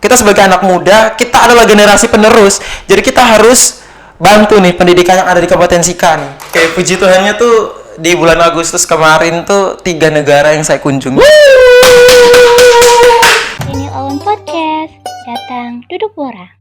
kita sebagai anak muda, kita adalah generasi penerus. Jadi kita harus bantu nih pendidikan yang ada di Kabupaten Sika nih. Kayak puji Tuhannya tuh di bulan Agustus kemarin tuh 3 negara yang saya kunjungi. Daniel Owen Podcast, datang duduk bora.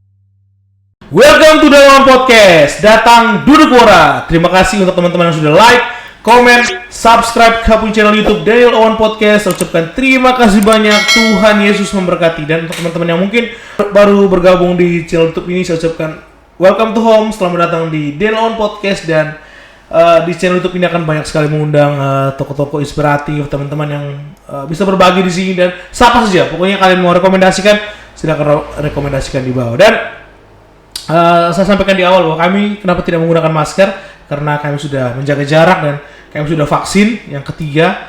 Welcome to Daniel Owen Podcast, datang duduk bora. Terima kasih untuk teman-teman yang sudah like, komen, subscribe ke channel YouTube Daniel Owen Podcast. Saya ucapkan terima kasih banyak, Tuhan Yesus memberkati. Dan untuk teman-teman yang mungkin baru bergabung di channel YouTube ini, saya ucapkan welcome to home, selamat datang di Daniel Owen Podcast. Dan di channel YouTube ini akan banyak sekali mengundang tokoh-tokoh inspiratif, teman-teman yang bisa berbagi di sini. Dan siapa saja, pokoknya kalian mau rekomendasikan, silakan rekomendasikan di bawah. Dan saya sampaikan di awal bahwa kami kenapa tidak menggunakan masker, karena kami sudah menjaga jarak dan kami sudah vaksin yang ketiga.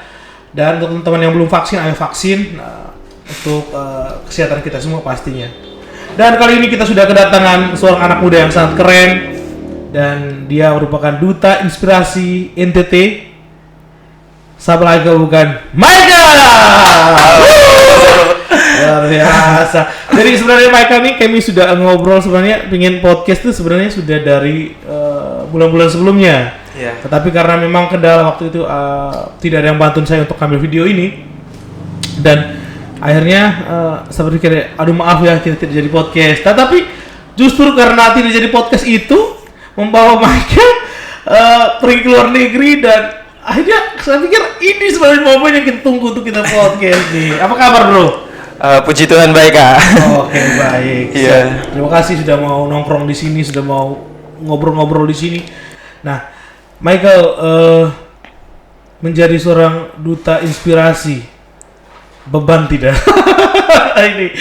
Dan untuk teman-teman yang belum vaksin, ayo vaksin untuk kesehatan kita semua pastinya. Dan kali ini kita sudah kedatangan seorang anak muda yang sangat keren, dan dia merupakan duta inspirasi NTT. Siapa lagi bukan Michael? Luar biasa. Jadi sebenarnya Michael nih, kami sudah ngobrol sebenarnya pengen podcast tuh sebenarnya sudah dari bulan-bulan sebelumnya. Yeah. Tetapi karena memang kendala waktu itu tidak ada yang bantuin saya untuk ambil video ini, dan akhirnya saya berpikir, aduh maaf ya kita tidak jadi podcast. Tetapi justru karena tidak jadi podcast itu membawa Michael pergi ke luar negeri, dan akhirnya saya pikir ini sebenarnya momen yang kita tunggu untuk kita podcast nih. Apa kabar bro? Puji Tuhan baik kak. Oke, baik. Iya. Terima kasih sudah mau nongkrong di sini, sudah mau ngobrol-ngobrol di sini. Nah, Michael menjadi seorang duta inspirasi, beban tidak? ini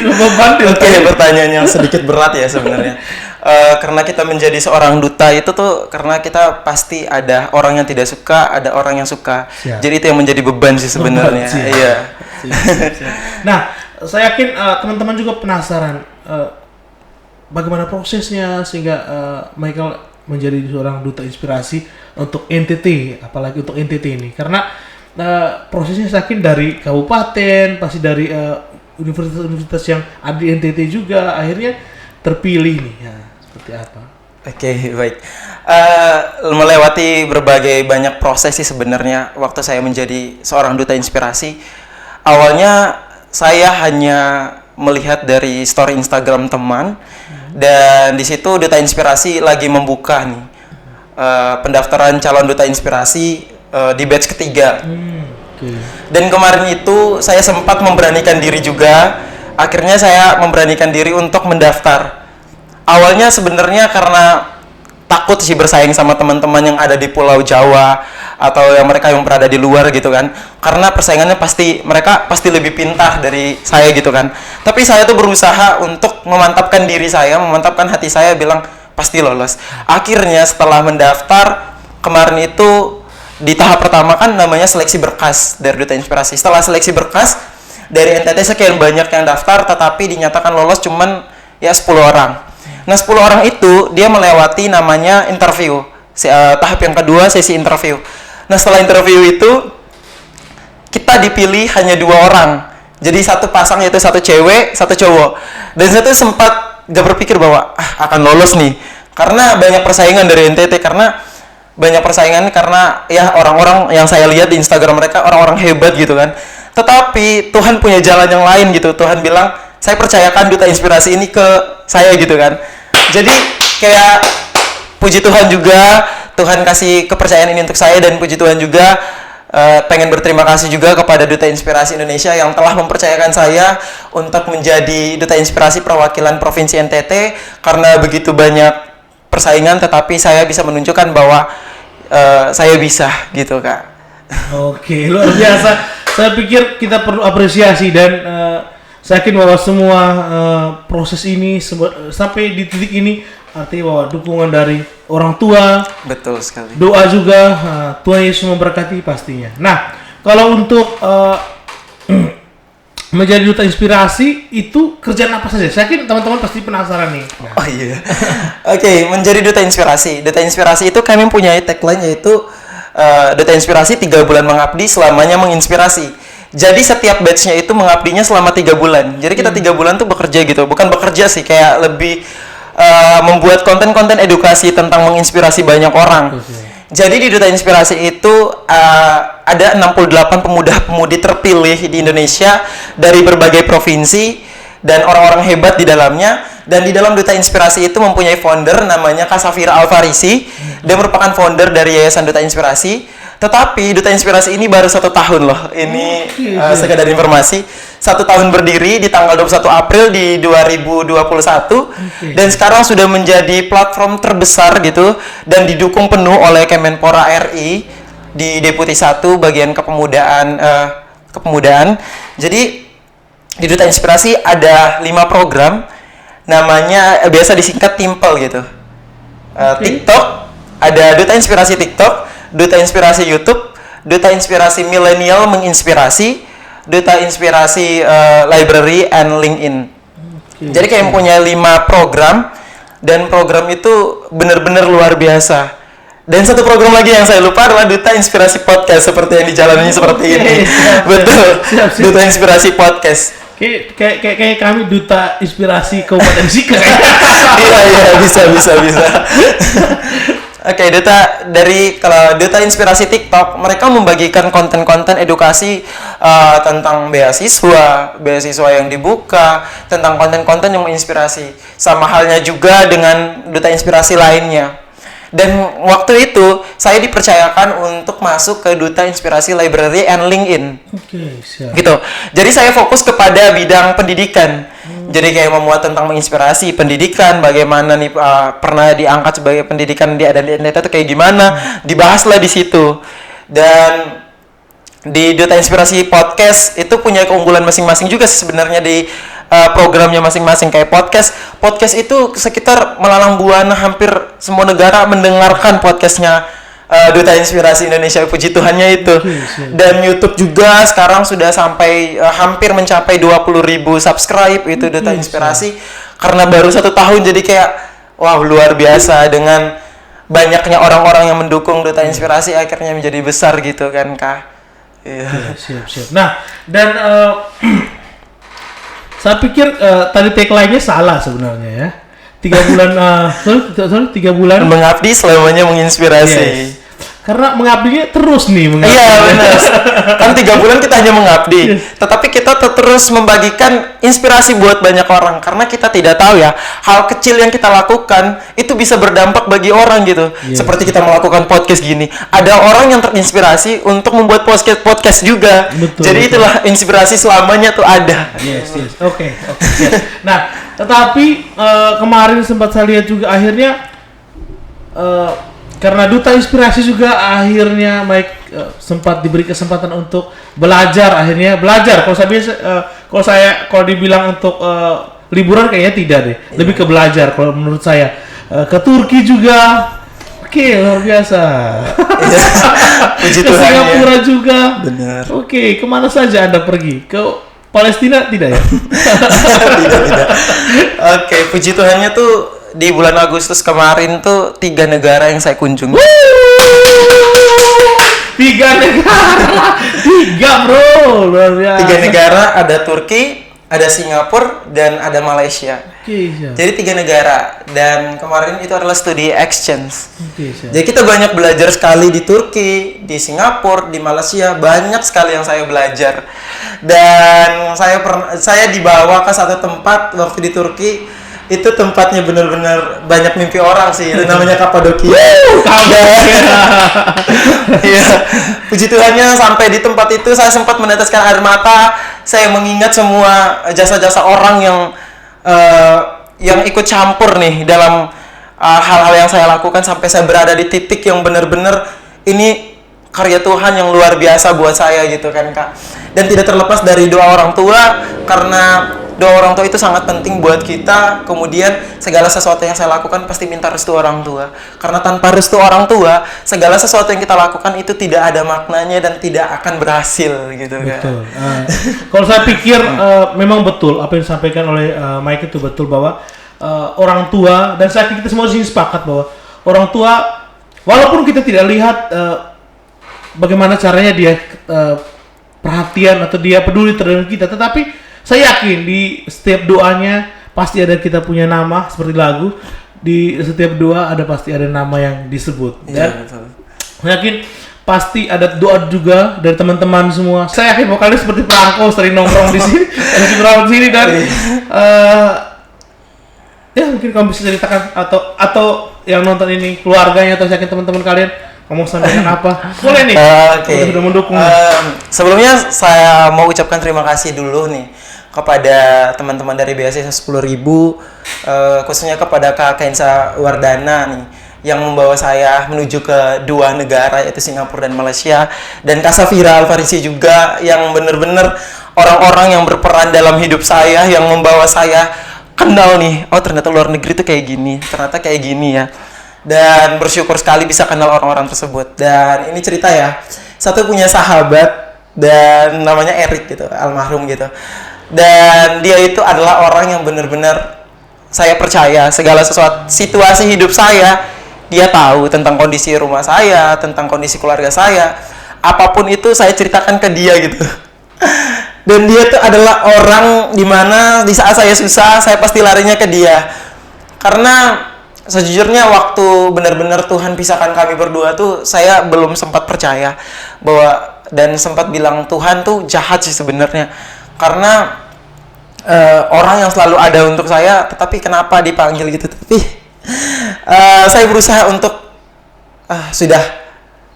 beban tidak? Oke, pertanyaan yang sedikit berat ya sebenarnya. Karena kita menjadi seorang duta itu tuh karena kita pasti ada orang yang tidak suka, ada orang yang suka. Siap. Jadi itu yang menjadi beban sih sebenarnya. Iya. Siap. Nah, saya yakin teman-teman juga penasaran bagaimana prosesnya sehingga Michael menjadi seorang duta inspirasi untuk NTT, apalagi untuk NTT ini, karena prosesnya saya yakin dari kabupaten, pasti dari universitas-universitas yang ada di NTT juga, akhirnya terpilih nih, ya seperti apa? Oke, baik. Melewati berbagai banyak proses sih sebenarnya waktu saya menjadi seorang duta inspirasi. Awalnya saya hanya melihat dari story Instagram teman, dan di situ duta inspirasi lagi membuka nih pendaftaran calon duta inspirasi di batch ketiga. Okay. Dan kemarin itu saya sempat memberanikan diri juga. Akhirnya saya memberanikan diri untuk mendaftar. Awalnya sebenarnya karena takut sih bersaing sama teman-teman yang ada di Pulau Jawa atau yang mereka yang berada di luar gitu kan. Karena persaingannya mereka pasti lebih pintar dari saya gitu kan. Tapi saya tuh berusaha untuk memantapkan diri saya, memantapkan hati saya, bilang pasti lolos. Akhirnya setelah mendaftar kemarin itu di tahap pertama kan namanya seleksi berkas dari duta inspirasi. Setelah seleksi berkas dari NTT sekian banyak yang daftar, tetapi dinyatakan lolos cuman ya 10 orang. Nah 10 orang itu dia melewati namanya interview. Tahap yang kedua sesi interview. Nah setelah interview itu kita dipilih hanya 2 orang. Jadi satu pasang, yaitu satu cewek, satu cowok. Dan saya tuh sempat gak berpikir bahwa akan lolos nih. Karena banyak persaingan dari NTT, karena ya orang-orang yang saya lihat di Instagram mereka orang-orang hebat gitu kan. Tetapi Tuhan punya jalan yang lain gitu. Tuhan bilang, saya percayakan duta inspirasi ini ke saya gitu kan. Jadi kayak puji Tuhan juga, Tuhan kasih kepercayaan ini untuk saya, dan puji Tuhan juga pengen berterima kasih juga kepada Duta Inspirasi Indonesia yang telah mempercayakan saya untuk menjadi Duta Inspirasi perwakilan Provinsi NTT. Karena begitu banyak persaingan, tetapi saya bisa menunjukkan bahwa saya bisa gitu kak. Oke, luar biasa. Saya pikir kita perlu apresiasi, dan saya yakin bahwa semua proses ini sampai di titik ini artinya bahwa dukungan dari orang tua, betul sekali, doa juga, Tuhan Yesus memberkati pastinya. Nah, kalau untuk menjadi duta inspirasi itu kerjaan apa saja? Saya yakin teman-teman pasti penasaran nih. Nah. Oh iya. Oke, menjadi duta inspirasi. Duta inspirasi itu kami punya tagline, yaitu duta inspirasi 3 bulan mengabdi, selamanya menginspirasi. Jadi setiap batchnya itu mengabdinya selama 3 bulan. Jadi kita 3 bulan tuh bekerja gitu, bukan bekerja sih, kayak lebih membuat konten-konten edukasi tentang menginspirasi banyak orang. Jadi di Duta Inspirasi itu ada 68 pemuda-pemudi terpilih di Indonesia dari berbagai provinsi dan orang-orang hebat di dalamnya. Dan di dalam Duta Inspirasi itu mempunyai founder namanya Kak Safira Alfarisi. Dia merupakan founder dari Yayasan Duta Inspirasi. Tetapi Duta Inspirasi ini baru 1 tahun loh. Ini sekedar informasi. 1 tahun berdiri di tanggal 21 April di 2021. Dan sekarang sudah menjadi platform terbesar gitu. Dan didukung penuh oleh Kemenpora RI di Deputi 1 bagian kepemudaan. Jadi di Duta Inspirasi ada 5 program. Namanya biasa disingkat Timpel gitu. TikTok, ada Duta Inspirasi TikTok, Duta Inspirasi YouTube, Duta Inspirasi Milenial Menginspirasi, Duta Inspirasi Library and LinkedIn. Jadi kayak mempunyai 5 program, dan program itu benar-benar luar biasa. Dan satu program lagi yang saya lupa adalah Duta Inspirasi Podcast, seperti yang dijalani seperti ini. Betul. Siap. Duta Inspirasi Podcast. Kayak kami Duta Inspirasi Kabupaten Sika. Iya, bisa. Oke, kalau Duta Inspirasi TikTok, mereka membagikan konten-konten edukasi tentang beasiswa yang dibuka, tentang konten-konten yang menginspirasi. Sama halnya juga dengan Duta Inspirasi lainnya. Dan waktu itu saya dipercayakan untuk masuk ke Duta Inspirasi Library and LinkedIn. Siap. Gitu. Jadi saya fokus kepada bidang pendidikan. Jadi kayak memuat tentang menginspirasi pendidikan, bagaimana nih pernah diangkat sebagai pendidikan di Adalita itu kayak gimana, dibahaslah di situ. Dan di Duta Inspirasi Podcast itu punya keunggulan masing-masing juga sebenarnya di programnya masing-masing. Kayak podcast itu sekitar melalang buana, hampir semua negara mendengarkan podcastnya Duta Inspirasi Indonesia, puji Tuhannya itu. Dan YouTube juga sekarang sudah sampai hampir mencapai 20.000 subscribe itu Duta Inspirasi, karena baru 1 tahun. Jadi kayak wow, luar biasa dengan banyaknya orang-orang yang mendukung Duta Inspirasi, akhirnya menjadi besar gitu kan, Kak. Iya. Siap. Nah, dan saya pikir tadi tagline-nya salah sebenarnya ya. 3 bulan, 3 bulan mengabdi selamanya menginspirasi. Yes. Karena mengabdinya terus nih. Iya benar. Kan 3 bulan kita hanya mengabdi, tetapi kita terus membagikan inspirasi buat banyak orang. Karena kita tidak tahu ya, hal kecil yang kita lakukan itu bisa berdampak bagi orang gitu. Seperti kita melakukan podcast gini, ada orang yang terinspirasi untuk membuat podcast juga. Jadi itulah inspirasi selamanya tuh ada. Yes. Oke. Nah, tetapi kemarin sempat saya lihat juga akhirnya karena Duta Inspirasi juga akhirnya Mike sempat diberi kesempatan untuk belajar. Kalau dibilang untuk liburan kayaknya tidak deh, lebih ke belajar kalau menurut saya. Ke Turki juga. Oke, luar biasa. Puji Ke Tuhan. Singapura juga. Benar. Oke, kemana saja Anda pergi? Ke Palestina tidak ya? Tidak. Oke, puji Tuhannya tuh di bulan Agustus kemarin tuh 3 negara yang saya kunjungi. 3 negara. 3 bro, luar biasa. 3 negara, ada Turki, ada Singapura, dan ada Malaysia. Jadi 3 negara, dan kemarin itu adalah studi exchange. Jadi kita banyak belajar sekali di Turki, di Singapura, di Malaysia, banyak sekali yang saya belajar. Dan saya dibawa ke satu tempat waktu di Turki. Itu tempatnya benar-benar banyak mimpi orang sih. Itu namanya Kapadokia. Iya. Puji Tuhannya sampai di tempat itu saya sempat meneteskan air mata. Saya mengingat semua jasa-jasa orang yang ikut campur nih dalam hal-hal yang saya lakukan, sampai saya berada di titik yang benar-benar ini karya Tuhan yang luar biasa buat saya gitu kan, Kak. Dan tidak terlepas dari doa orang tua, karena doa orang tua itu sangat penting buat kita. Kemudian segala sesuatu yang saya lakukan pasti minta restu orang tua. Karena tanpa restu orang tua, segala sesuatu yang kita lakukan itu tidak ada maknanya dan tidak akan berhasil gitu kan. Betul. Kalau saya pikir memang betul apa yang disampaikan oleh Mike itu betul, bahwa orang tua, dan saya pikir kita semua di sini sepakat bahwa orang tua, walaupun kita tidak lihat bagaimana caranya dia perhatian atau dia peduli terhadap kita, tetapi saya yakin di setiap doanya pasti ada kita punya nama seperti lagu. Di setiap doa pasti ada nama yang disebut. Dan saya yakin pasti ada doa juga dari teman-teman semua. Saya yakin vokalis seperti Prangko sering nongkrong di sini, di sini dan ya mungkin kamu bisa ceritakan atau yang nonton ini keluarganya atau saya yakin teman-teman kalian kamu sampaikan apa? Boleh nih. Oke. Sudah mendukung. Sebelumnya saya mau ucapkan terima kasih dulu nih kepada teman-teman dari beasiswa 10.000, khususnya kepada Kak Kensa Wardana nih yang membawa saya menuju ke dua negara yaitu Singapura dan Malaysia, dan Kak Safira Alfarisi juga yang benar-benar orang-orang yang berperan dalam hidup saya yang membawa saya kenal nih, oh ternyata luar negeri tuh kayak gini, ternyata kayak gini ya, dan bersyukur sekali bisa kenal orang-orang tersebut. Dan ini cerita ya, satu punya sahabat dan namanya Erik gitu, almarhum gitu. Dan dia itu adalah orang yang benar-benar saya percaya segala sesuatu situasi hidup saya, dia tahu tentang kondisi rumah saya, tentang kondisi keluarga saya, apapun itu saya ceritakan ke dia gitu. Dan dia tuh adalah orang dimana di saat saya susah, saya pasti larinya ke dia. Karena sejujurnya waktu benar-benar Tuhan pisahkan kami berdua tuh, saya belum sempat percaya bahwa, dan sempat bilang Tuhan tuh jahat sih sebenarnya. Karena orang yang selalu ada untuk saya, tetapi kenapa dipanggil gitu. Tapi saya berusaha untuk sudah,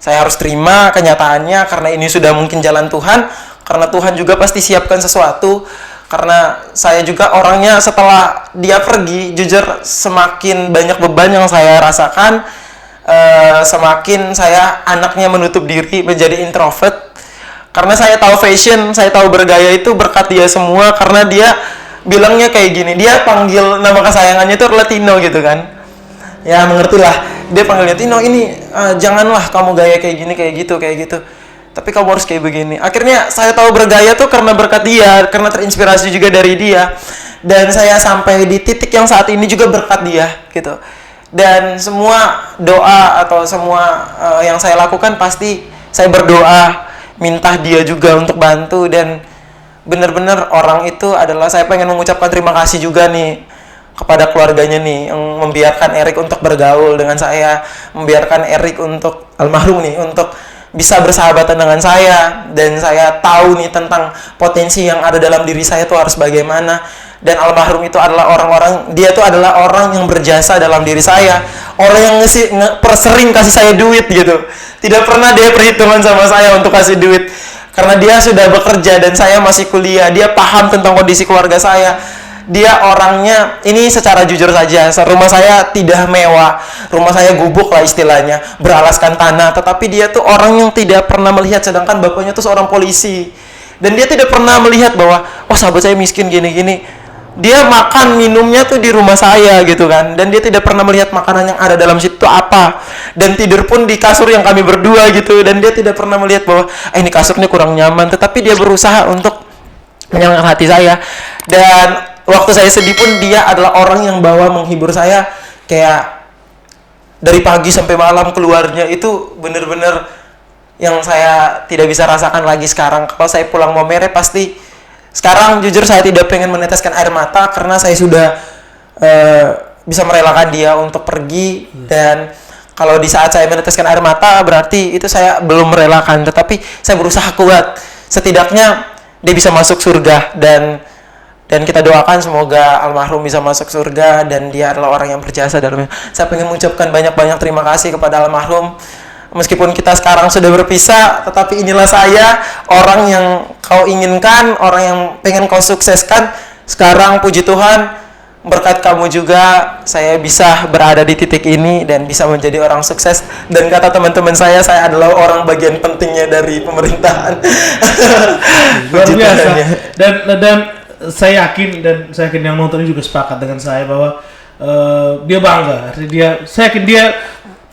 saya harus terima kenyataannya karena ini sudah mungkin jalan Tuhan, karena Tuhan juga pasti siapkan sesuatu. Karena saya juga orangnya setelah dia pergi, jujur semakin banyak beban yang saya rasakan, semakin saya anaknya menutup diri, menjadi introvert. Karena saya tahu fashion, saya tahu bergaya itu berkat dia semua, karena dia bilangnya kayak gini, dia panggil nama kesayangannya itu Latino gitu kan. Ya mengertilah, dia panggilnya Tino, ini janganlah kamu gaya kayak gini, kayak gitu. Tapi kamu harus kayak begini. Akhirnya saya tahu bergaya tuh karena berkat dia, karena terinspirasi juga dari dia. Dan saya sampai di titik yang saat ini juga berkat dia gitu. Dan semua doa atau semua yang saya lakukan pasti saya berdoa, minta dia juga untuk bantu. Dan benar-benar orang itu adalah, saya pengen mengucapkan terima kasih juga nih kepada keluarganya nih yang membiarkan Erik untuk bergaul dengan saya, membiarkan Erik untuk almarhum nih untuk bisa bersahabatan dengan saya. Dan saya tahu nih tentang potensi yang ada dalam diri saya tuh harus bagaimana. Dan almarhum itu adalah dia tuh adalah orang yang berjasa dalam diri saya, orang yang sering kasih saya duit gitu. Tidak pernah dia perhitungan sama saya untuk kasih duit, karena dia sudah bekerja dan saya masih kuliah. Dia paham tentang kondisi keluarga saya. Dia orangnya, ini secara jujur saja, rumah saya tidak mewah, rumah saya gubuk lah istilahnya, beralaskan tanah, tetapi dia tuh orang yang tidak pernah melihat, sedangkan bapaknya tuh seorang polisi. Dan dia tidak pernah melihat bahwa, oh sahabat saya miskin gini-gini. Dia makan minumnya tuh di rumah saya gitu kan, dan dia tidak pernah melihat makanan yang ada dalam situ apa, dan tidur pun di kasur yang kami berdua gitu. Dan dia tidak pernah melihat bahwa ini kasurnya kurang nyaman, tetapi dia berusaha untuk menyenangkan hati saya. Dan waktu saya sedih pun dia adalah orang yang bawa menghibur saya, kayak dari pagi sampai malam keluarnya itu bener-bener yang saya tidak bisa rasakan lagi sekarang. Kalau saya pulang Momere pasti sekarang jujur saya tidak pengen meneteskan air mata, karena saya sudah bisa merelakan dia untuk pergi. Dan kalau di saat saya meneteskan air mata berarti itu saya belum merelakan, tetapi saya berusaha kuat, setidaknya dia bisa masuk surga. Dan kita doakan semoga almarhum bisa masuk surga, dan dia adalah orang yang berjasa dalamnya. Saya pengen mengucapkan banyak-banyak terima kasih kepada almarhum. Meskipun kita sekarang sudah berpisah, tetapi inilah saya, orang yang kau inginkan, orang yang pengen kau sukseskan. Sekarang puji Tuhan, berkat kamu juga saya bisa berada di titik ini dan bisa menjadi orang sukses. Dan kata teman-teman saya adalah orang bagian pentingnya dari pemerintahan. Luar biasa. Dan saya yakin yang nonton ini juga sepakat dengan saya bahwa dia bangga. Saya yakin dia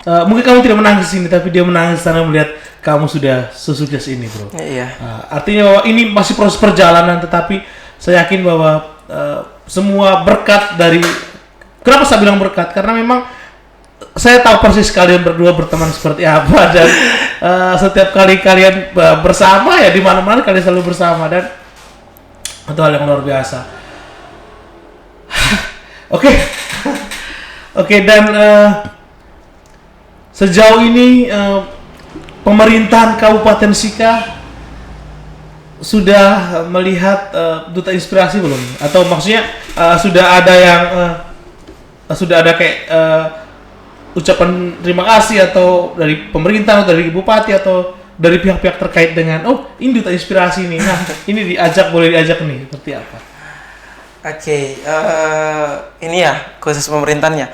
mungkin kamu tidak menangis di sini, tapi dia menangis karena melihat kamu sudah sesukses ini, bro. Iya. Artinya bahwa ini masih proses perjalanan, tetapi saya yakin bahwa semua berkat dari, kenapa saya bilang berkat? Karena memang saya tahu persis kalian berdua berteman seperti apa dan setiap kali kalian bersama ya di mana-mana kalian selalu bersama dan itu hal yang luar biasa. Oke. Oke, dan sejauh ini pemerintahan Kabupaten Sika sudah melihat duta inspirasi belum? Atau maksudnya sudah ada kayak ucapan terima kasih atau dari pemerintah atau dari bupati atau dari pihak-pihak terkait dengan ini duta inspirasi nih, nah ini boleh diajak nih, seperti apa? Oke, ini ya khusus pemerintahannya.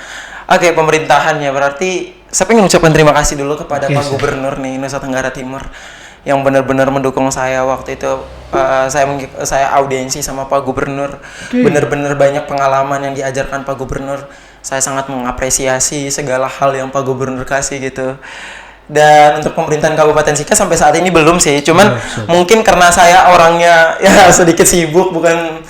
Oke, pemerintahannya berarti saya pengen ucapkan terima kasih dulu kepada Pak Gubernur nih Nusa Tenggara Timur yang benar-benar mendukung saya waktu itu. Saya audiensi sama Pak Gubernur. Benar-benar banyak pengalaman yang diajarkan Pak Gubernur. Saya sangat mengapresiasi segala hal yang Pak Gubernur kasih gitu. Dan untuk pemerintahan Kabupaten Sika sampai saat ini belum sih, cuman mungkin karena saya orangnya ya sedikit sibuk, bukan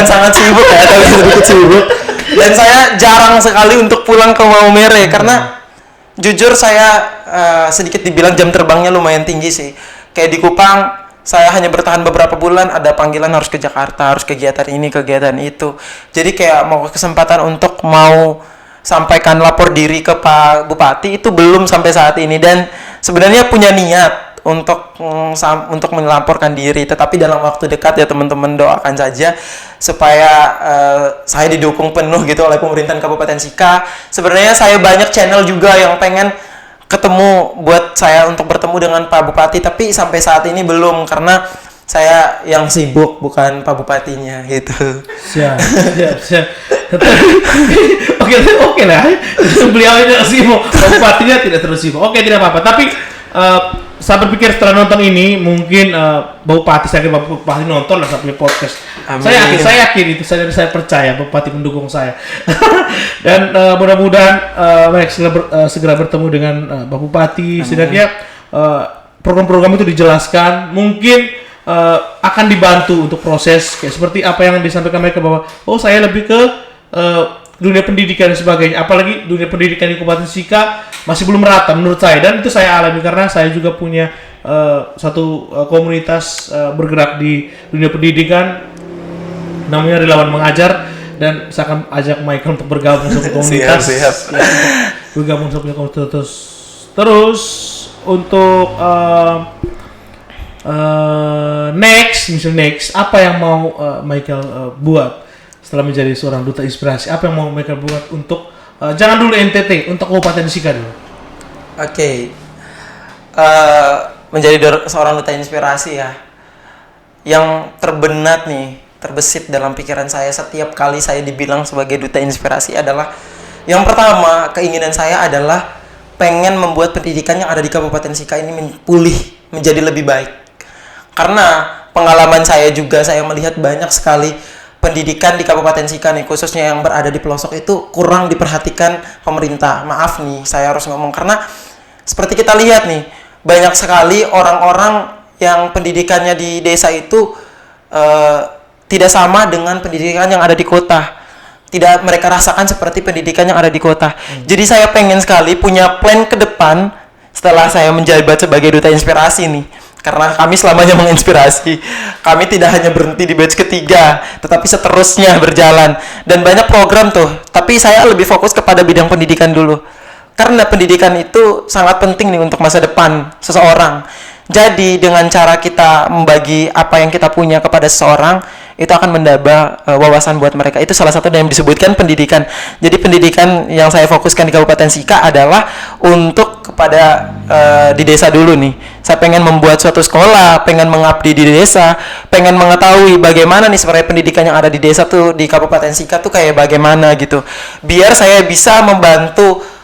sangat sibuk ya, tapi sedikit sibuk. Dan saya jarang sekali untuk pulang ke Maumere karena jujur saya sedikit dibilang jam terbangnya lumayan tinggi sih. Kayak di Kupang saya hanya bertahan beberapa bulan, ada panggilan harus ke Jakarta, harus kegiatan ini, kegiatan itu. Jadi kayak mau kesempatan untuk mau sampaikan lapor diri ke Pak Bupati itu belum sampai saat ini, dan sebenarnya punya niat untuk melaporkan diri, tetapi dalam waktu dekat ya teman-teman doakan saja supaya saya didukung penuh gitu oleh pemerintahan Kabupaten Sika. Sebenarnya saya banyak channel juga yang pengen ketemu buat saya untuk bertemu dengan Pak Bupati, tapi sampai saat ini belum karena saya yang sibuk, bukan Pak Bupatinya gitu. Siap. Oke lah. Beliau ini sibuk, Pak Bupatinya tidak terus sibuk. Oke, tidak apa-apa. Tapi saya berpikir setelah nonton ini mungkin Bupati, saya yakin Bupati nonton lah sampai podcast. Amin. Saya yakin itu, saya percaya Bupati mendukung saya. Dan mudah-mudahan mereka segera bertemu dengan Pak Bupati. Setidaknya program-program itu dijelaskan, mungkin akan dibantu untuk proses kayak seperti apa yang disampaikan mereka bahwa saya lebih ke dunia pendidikan dan sebagainya, apalagi dunia pendidikan di Kabupaten Sika masih belum merata menurut saya, dan itu saya alami karena saya juga punya satu komunitas bergerak di dunia pendidikan namanya Relawan Mengajar, dan saya akan ajak Michael untuk bergabung sama komunitas. Siap. Bergabung sama komunitas terus untuk next apa yang mau Michael buat setelah menjadi seorang duta inspirasi? Apa yang mau Michael buat untuk jangan dulu NTT, untuk Kabupaten Sika dulu? Oke. Menjadi seorang duta inspirasi ya, yang terbenat nih, terbesit dalam pikiran saya setiap kali saya dibilang sebagai duta inspirasi adalah, yang pertama keinginan saya adalah pengen membuat pendidikan yang ada di Kabupaten Sika ini pulih menjadi lebih baik. Karena pengalaman saya juga, saya melihat banyak sekali pendidikan di Kabupaten Sika nih, khususnya yang berada di pelosok itu kurang diperhatikan pemerintah. Maaf nih, saya harus ngomong karena seperti kita lihat nih, banyak sekali orang-orang yang pendidikannya di desa itu tidak sama dengan pendidikan yang ada di kota. Tidak mereka rasakan seperti pendidikan yang ada di kota. Jadi saya pengen sekali punya plan ke depan setelah saya menjabat sebagai duta inspirasi nih. Karena kami selamanya menginspirasi. Kami tidak hanya berhenti di batch ketiga, tetapi seterusnya berjalan. Dan banyak program tuh, tapi saya lebih fokus kepada bidang pendidikan dulu. Karena pendidikan itu sangat penting nih untuk masa depan seseorang. Jadi dengan cara kita membagi apa yang kita punya kepada seseorang, itu akan menambah wawasan buat mereka. Itu salah satu yang disebutkan pendidikan. Jadi pendidikan yang saya fokuskan di Kabupaten Sika adalah untuk kepada di desa dulu nih. Saya pengen membuat suatu sekolah, pengen mengabdi di desa, pengen mengetahui bagaimana nih sebenarnya pendidikan yang ada di desa tuh di Kabupaten Sika tuh kayak bagaimana gitu. Biar saya bisa membantu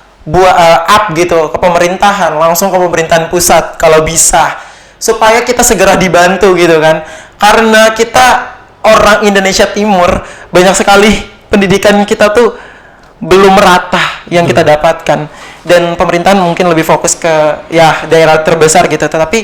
up gitu ke pemerintahan, langsung ke pemerintahan pusat kalau bisa, supaya kita segera dibantu gitu kan. Karena kita orang Indonesia Timur, banyak sekali pendidikan kita tuh belum merata yang kita dapatkan, dan pemerintahan mungkin lebih fokus ke ya daerah terbesar gitu. Tetapi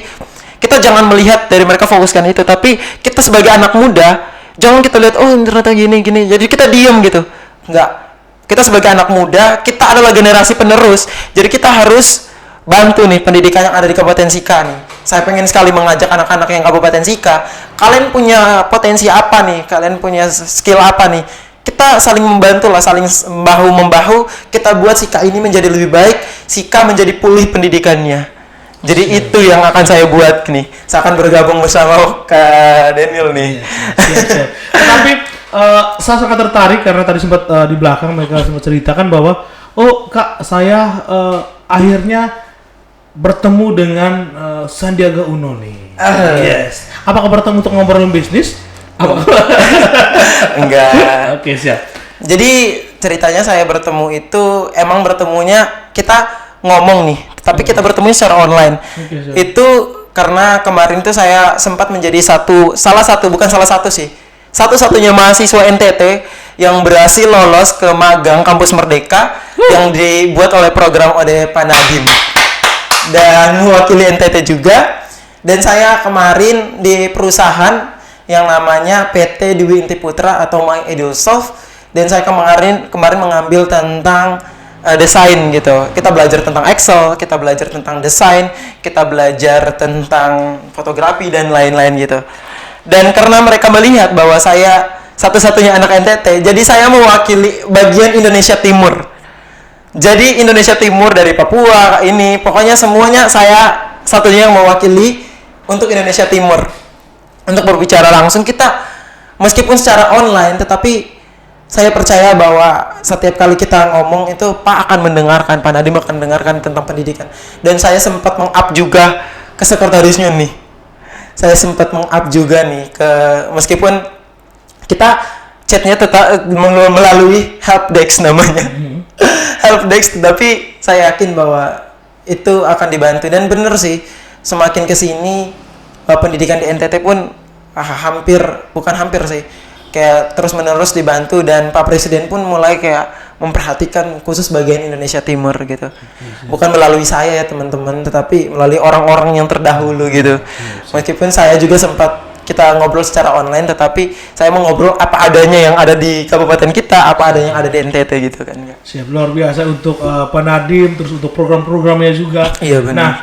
kita jangan melihat dari mereka fokuskan itu, tapi kita sebagai anak muda jangan kita lihat ternyata gini, jadi kita diam gitu. Enggak, kita sebagai anak muda, kita adalah generasi penerus. Jadi kita harus bantu nih pendidikan yang ada di Kabupaten Sika nih. Saya pengen sekali mengajak anak-anak yang Kabupaten Sika, kalian punya potensi apa nih? Kalian punya skill apa nih? Kita saling membantu lah, saling bahu-membahu, kita buat Sika ini menjadi lebih baik, Sika menjadi pulih pendidikannya. Jadi itu yang akan saya buat nih. Saya akan bergabung bersama Kak Daniel nih. Siap. Tapi saya sangat tertarik karena tadi sempat di belakang mereka sempat ceritakan bahwa Kak, saya akhirnya bertemu dengan Sandiaga Uno nih. Yes. Apakah bertemu untuk ngobrolin bisnis? Enggak. Oke, siap. Jadi ceritanya saya bertemu itu emang bertemunya kita ngomong nih, tapi kita bertemu secara online. Itu karena kemarin tuh saya sempat menjadi satu-satunya mahasiswa NTT yang berhasil lolos ke magang kampus Merdeka yang dibuat oleh program ODP Nadiem dan mewakili NTT juga. Dan saya kemarin di perusahaan yang namanya PT Dwi Inti Putra atau My Edusoft, dan saya kemarin mengambil tentang desain gitu. Kita belajar tentang Excel, kita belajar tentang desain, kita belajar tentang fotografi dan lain-lain gitu. Dan karena mereka melihat bahwa saya satu-satunya anak NTT, jadi saya mewakili bagian Indonesia Timur. Jadi Indonesia Timur dari Papua ini, pokoknya semuanya saya satunya yang mewakili untuk Indonesia Timur. Untuk berbicara langsung kita meskipun secara online, tetapi saya percaya bahwa setiap kali kita ngomong itu Pak akan mendengarkan, Pak Nadiem akan mendengarkan tentang pendidikan. Dan saya sempat meng-up juga ke sekretarisnya nih. Saya sempat meng-up juga nih ke, meskipun kita chatnya tetap melalui helpdesk namanya. Helpdesk, tapi saya yakin bahwa itu akan dibantu. Dan bener sih, semakin kesini pendidikan di NTT pun bukan hampir sih, kayak terus-menerus dibantu, dan Pak Presiden pun mulai kayak memperhatikan khusus bagian Indonesia Timur gitu. Bukan melalui saya ya teman-teman, tetapi melalui orang-orang yang terdahulu gitu. Meskipun saya juga sempat kita ngobrol secara online, tetapi saya mau ngobrol apa adanya yang ada di kabupaten kita, apa adanya yang ada di NTT gitu kan. Siap, luar biasa untuk Pak Nadiem, terus untuk program-programnya juga. Iya benar. Nah,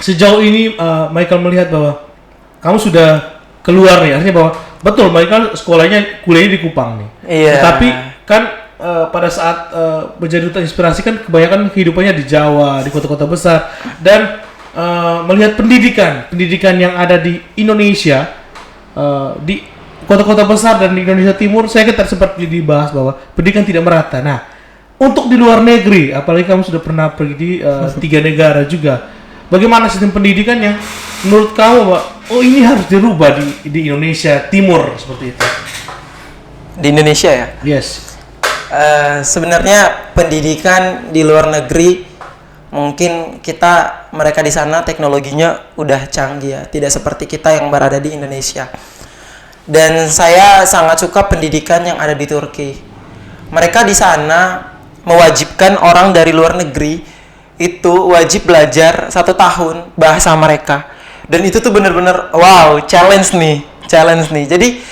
sejauh ini Michael melihat bahwa kamu sudah keluar nih, artinya bahwa betul Michael kuliahnya di Kupang nih. Iya. Tetapi kan pada saat menjadi duta inspirasi kan kebanyakan kehidupannya di Jawa, di kota-kota besar, dan melihat pendidikan yang ada di Indonesia, di kota-kota besar dan di Indonesia Timur, saya kan sempat dibahas bahwa pendidikan tidak merata. Nah, untuk di luar negeri, apalagi kamu sudah pernah pergi di 3 negara juga, bagaimana sistem pendidikan yang menurut kamu, Pak, ini harus dirubah di Indonesia Timur seperti itu? Di Indonesia ya? Yes. Sebenarnya pendidikan di luar negeri, mungkin mereka di sana teknologinya udah canggih ya, tidak seperti kita yang berada di Indonesia. Dan saya sangat suka pendidikan yang ada di Turki. Mereka di sana mewajibkan orang dari luar negeri itu wajib belajar 1 tahun bahasa mereka. Dan itu tuh bener-bener wow, challenge nih. Jadi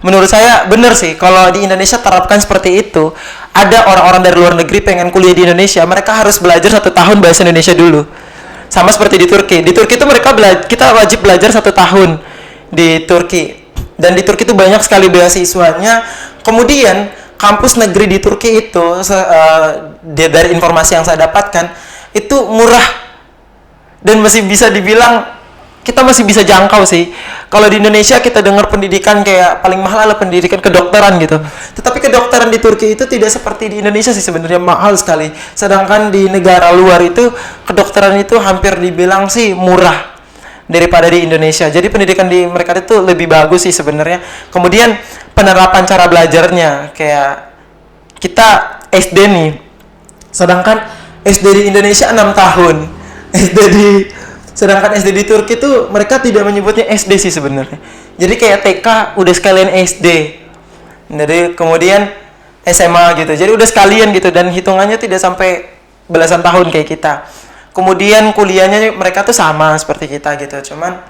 menurut saya bener sih kalau di Indonesia terapkan seperti itu. Ada orang-orang dari luar negeri pengen kuliah di Indonesia, mereka harus belajar 1 tahun bahasa Indonesia dulu. Sama seperti di Turki. Di Turki itu kita wajib belajar 1 tahun di Turki. Dan di Turki itu banyak sekali beasiswanya. Kemudian kampus negeri di Turki itu dari informasi yang saya dapatkan itu murah dan masih bisa dibilang kita masih bisa jangkau sih. Kalau di Indonesia kita dengar pendidikan kayak paling mahal adalah pendidikan kedokteran gitu. Tetapi kedokteran di Turki itu tidak seperti di Indonesia sih, sebenarnya mahal sekali. Sedangkan di negara luar itu kedokteran itu hampir dibilang sih murah daripada di Indonesia. Jadi pendidikan di mereka itu lebih bagus sih sebenarnya. Kemudian penerapan cara belajarnya, kayak kita SD nih. Sedangkan SD di Indonesia 6 tahun. Sedangkan SD di Turki tuh mereka tidak menyebutnya SD sih sebenarnya. Jadi kayak TK udah sekalian SD. Jadi kemudian SMA gitu. Jadi udah sekalian gitu, dan hitungannya tidak sampai belasan tahun kayak kita. Kemudian kuliahnya mereka tuh sama seperti kita gitu. Cuman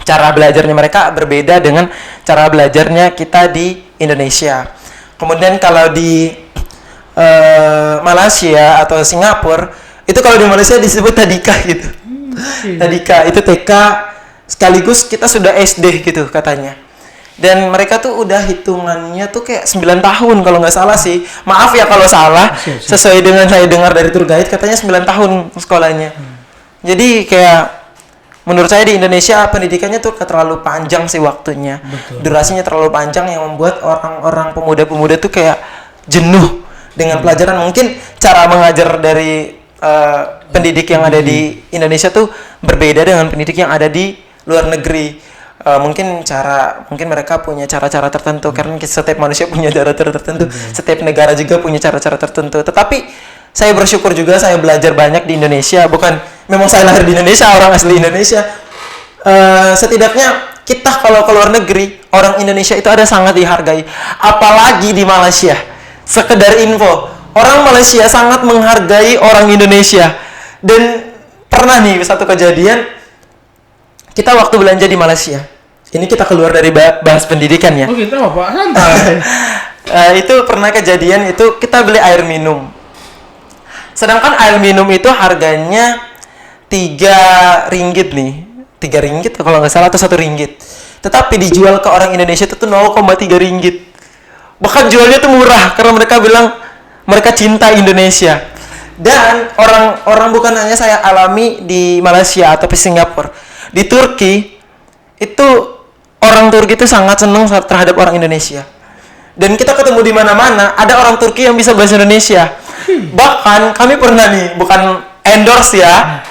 cara belajarnya mereka berbeda dengan cara belajarnya kita di Indonesia. Kemudian kalau di Malaysia atau Singapura, itu kalau di Malaysia disebut tadika gitu. Tadika itu TK sekaligus kita sudah SD gitu katanya. Dan mereka tuh udah hitungannya tuh kayak 9 tahun kalau nggak salah sih. Maaf ya kalau salah. Sesuai dengan saya dengar dari tour guide katanya 9 tahun sekolahnya. Jadi kayak menurut saya di Indonesia pendidikannya tuh terlalu panjang sih waktunya. Betul. Durasinya terlalu panjang yang membuat orang-orang pemuda-pemuda tuh kayak jenuh dengan pelajaran. Mungkin cara mengajar dari pendidik yang ada di Indonesia tuh berbeda dengan pendidik yang ada di luar negeri. Mungkin mereka punya cara-cara tertentu karena setiap manusia punya cara-cara tertentu, setiap negara juga punya cara-cara tertentu. Tetapi saya bersyukur juga saya belajar banyak di Indonesia. Bukan memang saya lahir di Indonesia, orang asli Indonesia. Setidaknya kita kalau ke luar negeri, orang Indonesia itu ada sangat dihargai. Apalagi di Malaysia. Sekedar info, orang Malaysia sangat menghargai orang Indonesia. Dan pernah nih satu kejadian, kita waktu belanja di Malaysia. Ini kita keluar dari bahas pendidikan ya. Oh gitu Pak, santai. Itu pernah kejadian itu kita beli air minum. Sedangkan air minum itu harganya 3 ringgit nih. 3 ringgit kalau nggak salah atau 1 ringgit. Tetapi dijual ke orang Indonesia itu tuh 0,3 ringgit. Bahkan jualnya tuh murah karena mereka bilang mereka cinta Indonesia. Dan orang bukan hanya saya alami di Malaysia atau di Singapura. Di Turki itu orang Turki itu sangat senang terhadap orang Indonesia. Dan kita ketemu di mana-mana ada orang Turki yang bisa bahasa Indonesia. Bahkan kami pernah nih, bukan endorse ya,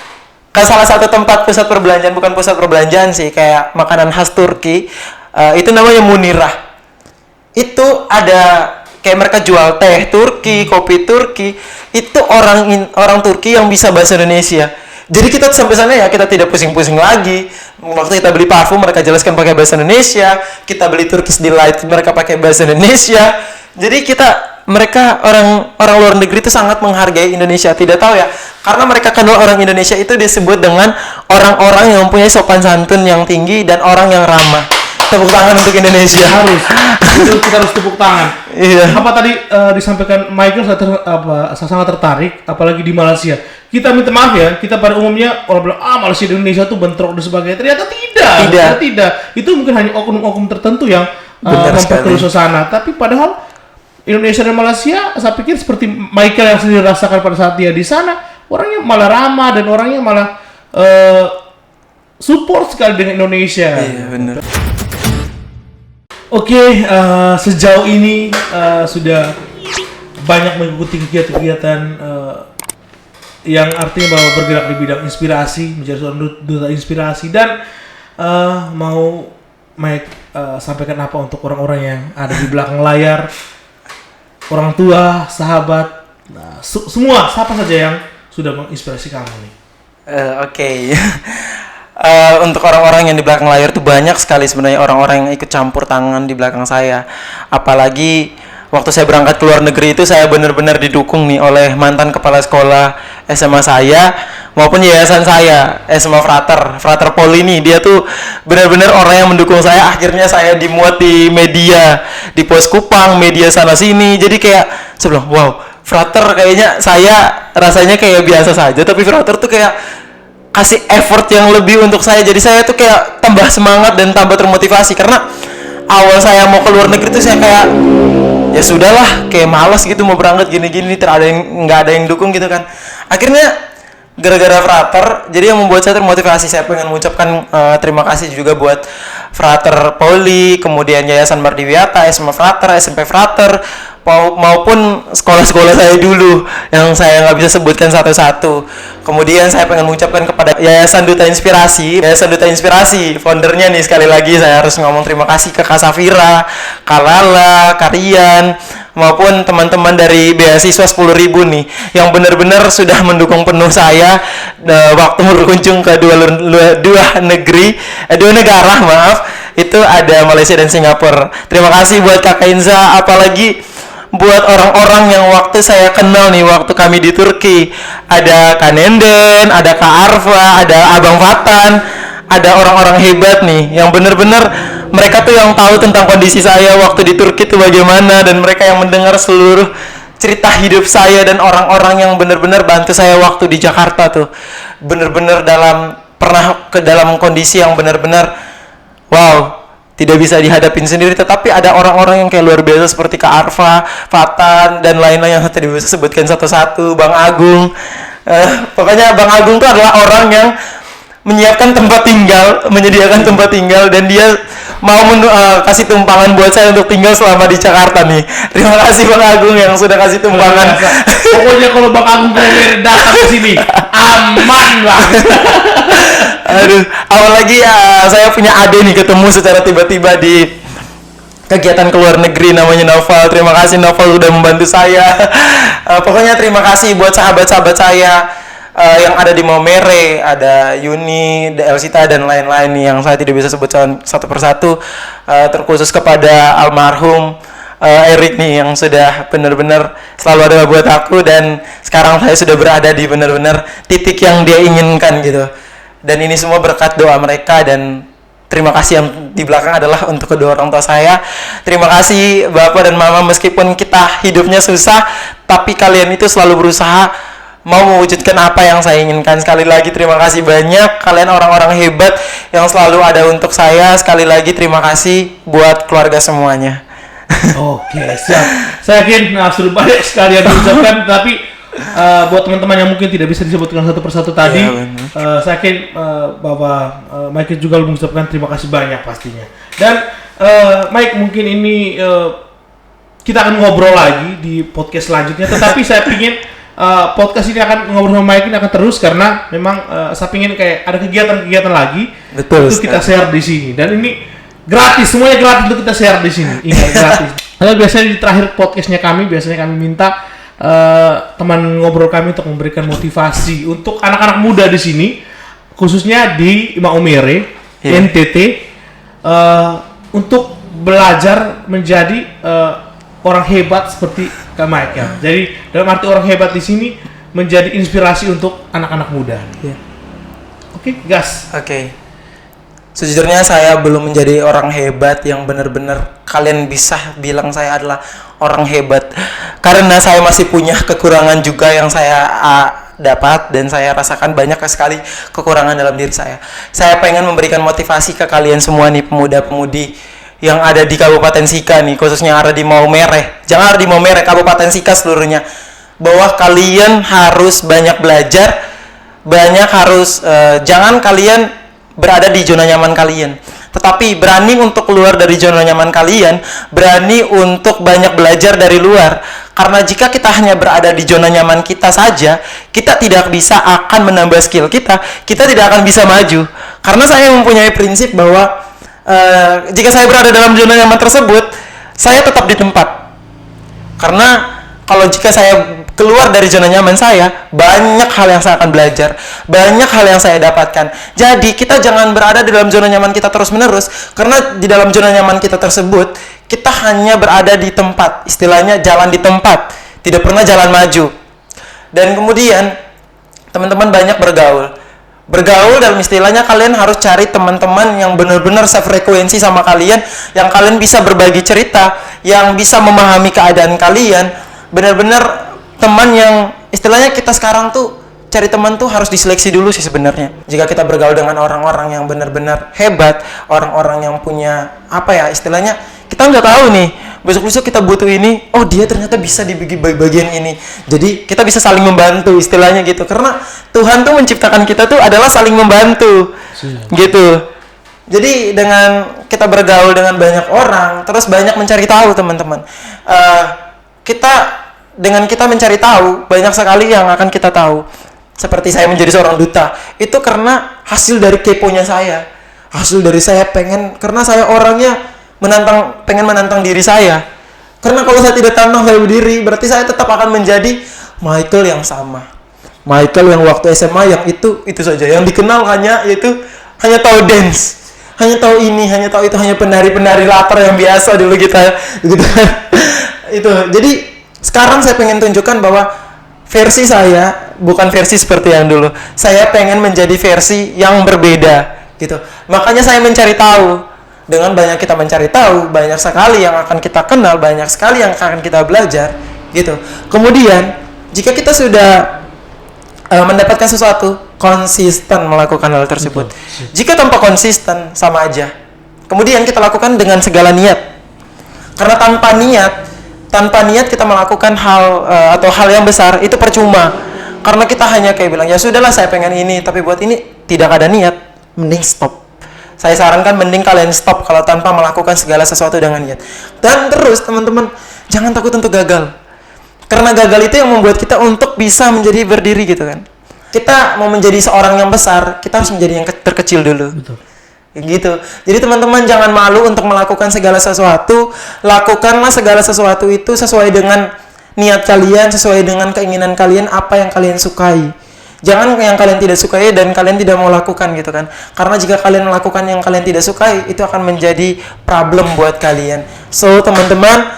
ke salah satu tempat pusat perbelanjaan, bukan pusat perbelanjaan sih, kayak makanan khas Turki, itu namanya Munirah. Itu ada kayak mereka jual teh Turki, kopi Turki, itu orang Turki yang bisa bahasa Indonesia. Jadi kita sampai sana ya kita tidak pusing-pusing lagi. Waktu kita beli parfum mereka jelaskan pakai bahasa Indonesia, kita beli Turkish Delight mereka pakai bahasa Indonesia. Jadi mereka orang luar negeri itu sangat menghargai Indonesia. Tidak tahu ya, karena mereka kenal orang Indonesia itu disebut dengan orang-orang yang mempunyai sopan santun yang tinggi dan orang yang ramah. Tepuk tangan untuk Indonesia. Harus. Itu kita harus tepuk tangan. Iya. Apa tadi disampaikan Michael, saya sangat tertarik, apalagi di Malaysia. Kita minta maaf ya, kita pada umumnya orang bilang Malaysia dan Indonesia tuh bentrok dan sebagainya. Ternyata tidak. Itu mungkin hanya oknum-oknum tertentu yang memperkeruh suasana. Tapi padahal Indonesia dan Malaysia, saya pikir seperti Michael yang sendiri rasakan pada saat dia di sana, orangnya malah ramah dan orangnya malah support sekali dengan Indonesia. Iya, benar. Oke, sejauh ini sudah banyak mengikuti kegiatan-kegiatan yang artinya bahwa bergerak di bidang inspirasi, menjadi seorang duta inspirasi, dan mau Mike sampaikan apa untuk orang-orang yang ada di belakang layar, orang tua, sahabat, semua, siapa saja yang sudah menginspirasi kamu nih? Oke. Untuk orang-orang yang di belakang layar tuh banyak sekali sebenarnya orang-orang yang ikut campur tangan di belakang saya. Apalagi waktu saya berangkat ke luar negeri itu saya benar-benar didukung nih oleh mantan kepala sekolah SMA saya maupun yayasan saya, SMA Frater Poli nih. Dia tuh benar-benar orang yang mendukung saya. Akhirnya saya dimuat di media, di Pos Kupang, media sana sini. Jadi kayak saya bilang, wow, Frater kayaknya saya rasanya kayak biasa saja, tapi Frater tuh kayak kasih effort yang lebih untuk saya. Jadi saya tuh kayak tambah semangat dan tambah termotivasi karena awal saya mau ke luar negeri tuh saya kayak ya sudahlah, kayak malas gitu mau berangkat gini-gini, nggak ada yang dukung gitu kan. Akhirnya gara-gara Frater jadi yang membuat saya termotivasi. Saya pengen mengucapkan terima kasih juga buat Frater Poli, kemudian Yayasan Mardiwiata, SMA Frater, SMP Frater, maupun sekolah-sekolah saya dulu yang saya nggak bisa sebutkan satu-satu. Kemudian saya pengen mengucapkan kepada Yayasan Duta Inspirasi, foundernya nih, sekali lagi saya harus ngomong terima kasih ke Kak Safira, Kak Lala, Karian, maupun teman-teman dari beasiswa 10.000 nih yang benar-benar sudah mendukung penuh saya waktu berkunjung ke dua negara, itu ada Malaysia dan Singapura. Terima kasih buat Kak Kenza, apalagi buat orang-orang yang waktu saya kenal nih waktu kami di Turki. Ada Kak Nenden, ada Kak Arfa, ada Abang Fatan, ada orang-orang hebat nih yang benar-benar mereka tuh yang tahu tentang kondisi saya waktu di Turki itu bagaimana, dan mereka yang mendengar seluruh cerita hidup saya, dan orang-orang yang benar-benar bantu saya waktu di Jakarta tuh benar-benar pernah ke dalam kondisi yang benar-benar wow, tidak bisa dihadapin sendiri. Tetapi ada orang-orang yang kayak luar biasa seperti Kak Arfa, Fatan, dan lain-lain yang tadi bisa sebutkan satu-satu, Bang Agung. Pokoknya Bang Agung tuh adalah orang yang menyiapkan tempat tinggal, menyediakan tempat tinggal, dan dia mau kasih tumpangan buat saya untuk tinggal selama di Jakarta nih. Terima kasih Bang Agung yang sudah kasih tumpangan. Pokoknya kalau Bang Agung datang ke sini aman banget. Aduh, apalagi saya punya ade nih ketemu secara tiba-tiba di kegiatan ke luar negeri, namanya Novel. Terima kasih Novel udah membantu saya. Pokoknya terima kasih buat sahabat-sahabat saya yang ada di Maumere, ada Yuni, Elsita, dan lain-lain nih yang saya tidak bisa sebutkan satu persatu. Terkhusus kepada almarhum Erik nih yang sudah benar-benar selalu ada buat aku, dan sekarang saya sudah berada di benar-benar titik yang dia inginkan gitu. Dan ini semua berkat doa mereka, dan terima kasih yang di belakang adalah untuk kedua orang tua saya. Terima kasih Bapak dan Mama, meskipun kita hidupnya susah, tapi kalian itu selalu berusaha mau mewujudkan apa yang saya inginkan. Sekali lagi terima kasih banyak, kalian orang-orang hebat yang selalu ada untuk saya. Sekali lagi terima kasih buat keluarga semuanya. Oke, siap. Saya yakin sudah banyak sekali yang diucapkan, tapi buat teman-teman yang mungkin tidak bisa disebutkan satu persatu tadi, saya yakin bahwa Mike juga mengucapkan terima kasih banyak pastinya. Dan Mike, mungkin ini kita akan ngobrol lagi di podcast selanjutnya, tetapi saya ingin podcast ini akan ngobrol sama Mike ini akan terus, karena memang saya ingin kayak ada kegiatan-kegiatan lagi. Betul, itu kita share di sini, dan ini gratis, semuanya gratis untuk kita share di sini. Ingat, gratis. Lalu biasanya di terakhir podcastnya kami minta teman ngobrol kami untuk memberikan motivasi untuk anak-anak muda di sini, khususnya di Maumere, NTT, untuk belajar menjadi orang hebat seperti Kak Mike ya. Jadi dalam arti orang hebat di sini menjadi inspirasi untuk anak-anak muda. Oke, gas. Oke. Sejujurnya saya belum menjadi orang hebat yang benar-benar kalian bisa bilang saya adalah orang hebat, karena saya masih punya kekurangan juga yang saya dapat, dan saya rasakan banyak sekali kekurangan dalam diri saya. Saya pengen memberikan motivasi ke kalian semua nih, pemuda-pemudi yang ada di Kabupaten Sika nih, khususnya yang ada di Maumere. Jangan ada di Maumere, Kabupaten Sika seluruhnya, bahwa kalian harus banyak belajar, jangan kalian berada di zona nyaman kalian, tetapi berani untuk keluar dari zona nyaman kalian, berani untuk banyak belajar dari luar. Karena jika kita hanya berada di zona nyaman kita saja, kita tidak bisa akan menambah skill kita tidak akan bisa maju. Karena saya mempunyai prinsip bahwa jika saya berada dalam zona nyaman tersebut, saya tetap di tempat. Karena kalau jika saya keluar dari zona nyaman saya, banyak hal yang saya akan belajar, banyak hal yang saya dapatkan. Jadi kita jangan berada di dalam zona nyaman kita terus-menerus, karena di dalam zona nyaman kita tersebut, kita hanya berada di tempat, istilahnya jalan di tempat, tidak pernah jalan maju. Dan kemudian teman-teman banyak bergaul dalam istilahnya kalian harus cari teman-teman yang benar-benar sefrekuensi sama kalian, yang kalian bisa berbagi cerita, yang bisa memahami keadaan kalian. Benar-benar teman yang istilahnya kita sekarang tuh cari teman tuh harus diseleksi dulu sih sebenarnya. Jika kita bergaul dengan orang-orang yang benar-benar hebat, orang-orang yang punya apa ya istilahnya, kita nggak tahu nih besok-besok kita butuh ini, oh dia ternyata bisa di bagian ini, jadi kita bisa saling membantu istilahnya gitu. Karena Tuhan tuh menciptakan kita tuh adalah saling membantu gitu. Jadi dengan kita bergaul dengan banyak orang, terus banyak mencari tahu teman-teman, dengan kita mencari tahu, banyak sekali yang akan kita tahu. Seperti saya menjadi seorang duta, itu karena hasil dari keponya saya. Hasil dari saya karena saya orangnya pengen menantang diri saya. Karena kalau saya tidak tantang saya berdiri, berarti saya tetap akan menjadi Michael yang sama. Michael yang waktu SMA yang itu saja. Yang dikenal hanya tahu dance. Hanya tahu ini, hanya tahu itu, hanya penari-penari latar yang biasa dulu kita gitu. Itu. Jadi sekarang saya pengen tunjukkan bahwa versi saya bukan versi seperti yang dulu. Saya pengen menjadi versi yang berbeda, gitu. Makanya saya mencari tahu. Dengan banyak kita mencari tahu, banyak sekali yang akan kita kenal, banyak sekali yang akan kita belajar gitu. Kemudian jika kita sudah mendapatkan sesuatu, konsisten melakukan hal tersebut. Jika tanpa konsisten, sama aja. Kemudian kita lakukan dengan segala niat. Karena tanpa niat kita melakukan hal atau hal yang besar, itu percuma. Karena kita hanya kayak bilang, ya sudahlah saya pengen ini, tapi buat ini tidak ada niat, mending stop. Saya sarankan mending kalian stop kalau tanpa melakukan segala sesuatu dengan niat. Dan terus teman-teman, jangan takut untuk gagal. Karena gagal itu yang membuat kita untuk bisa menjadi berdiri gitu kan. Kita mau menjadi seorang yang besar, kita harus menjadi yang terkecil dulu. Betul. Gitu. Jadi teman-teman jangan malu untuk melakukan segala sesuatu. Lakukanlah segala sesuatu itu sesuai dengan niat kalian, sesuai dengan keinginan kalian, apa yang kalian sukai. Jangan yang kalian tidak sukai dan kalian tidak mau lakukan gitu kan. Karena jika kalian melakukan yang kalian tidak sukai, itu akan menjadi problem buat kalian. So teman-teman,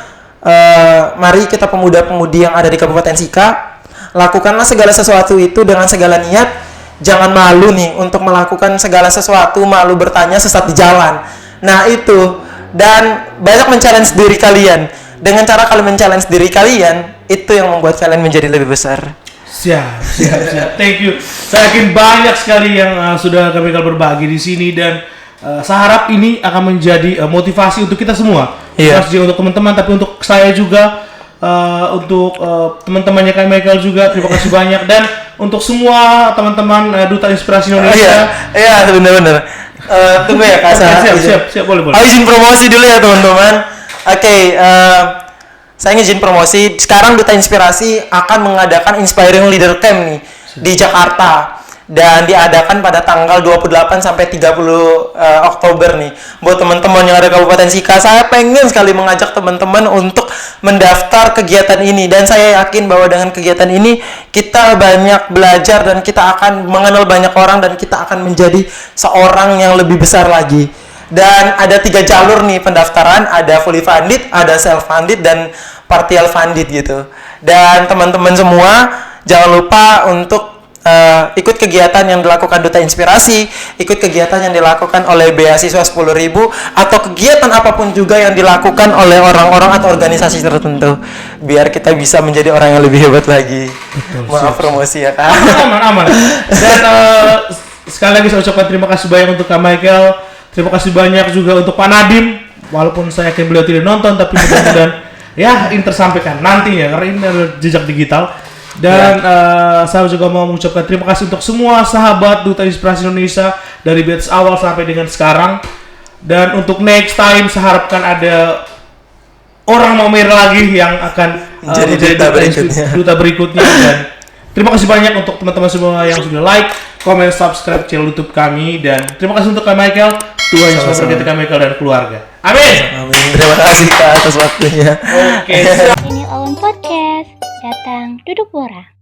mari kita pemuda-pemudi yang ada di Kabupaten Sika, lakukanlah segala sesuatu itu dengan segala niat. Jangan malu nih untuk melakukan segala sesuatu, malu bertanya sesat di jalan. Nah itu, dan banyak men-challenge diri kalian. Dengan cara kalian men-challenge diri kalian, itu yang membuat kalian menjadi lebih besar. Siap. Thank you. Saya yakin banyak sekali yang sudah kami berbagi di sini dan saya harap ini akan menjadi motivasi untuk kita semua. Iya. Bukan saja untuk teman-teman, tapi untuk saya juga, untuk teman-temannya Kak Michael juga. Terima kasih banyak dan untuk semua teman-teman Duta Inspirasi Indonesia. Iya, benar-benar. Tunggu ya Kak. Siap, boleh. Izin promosi dulu ya teman-teman. Oke, saya izin promosi. Sekarang Duta Inspirasi akan mengadakan Inspiring Leader Camp nih di Jakarta dan diadakan pada tanggal 28 sampai 30 Oktober nih. Buat teman-teman yang ada di Kabupaten Sika, saya pengen sekali mengajak teman-teman untuk mendaftar kegiatan ini dan saya yakin bahwa dengan kegiatan ini kita banyak belajar dan kita akan mengenal banyak orang dan kita akan menjadi seorang yang lebih besar lagi. Dan ada 3 jalur nih pendaftaran, ada fully funded, ada self funded dan partial funded gitu. Dan teman-teman semua jangan lupa untuk ikut kegiatan yang dilakukan Duta Inspirasi, ikut kegiatan yang dilakukan oleh beasiswa 10.000 atau kegiatan apapun juga yang dilakukan oleh orang-orang atau organisasi tertentu, biar kita bisa menjadi orang yang lebih hebat lagi. Betul, Maaf promosi ya Kak. Aman. Dan sekali lagi saya ucapkan terima kasih banyak untuk Kak Michael. Terima kasih banyak juga untuk Pak Nadim. Walaupun saya yakin beliau tidak nonton, tapi mudah-mudahan ya ini tersampaikan nantinya karena ini adalah jejak digital. Dan saya juga mau mengucapkan terima kasih untuk semua sahabat Duta Inspirasi Indonesia dari batch awal sampai dengan sekarang. Dan untuk next time saya harapkan ada orang mau lagi yang akan Jadi duta berikutnya. Dan terima kasih banyak untuk teman-teman semua yang sudah like, comment, subscribe channel YouTube kami. Dan terima kasih untuk Kak Michael. Tuhan yang selalu berkati Kak Michael dan keluarga. Amin. Terima kasih Kak atas waktunya. Oke. Ini Owen Podcast, datang duduk borak.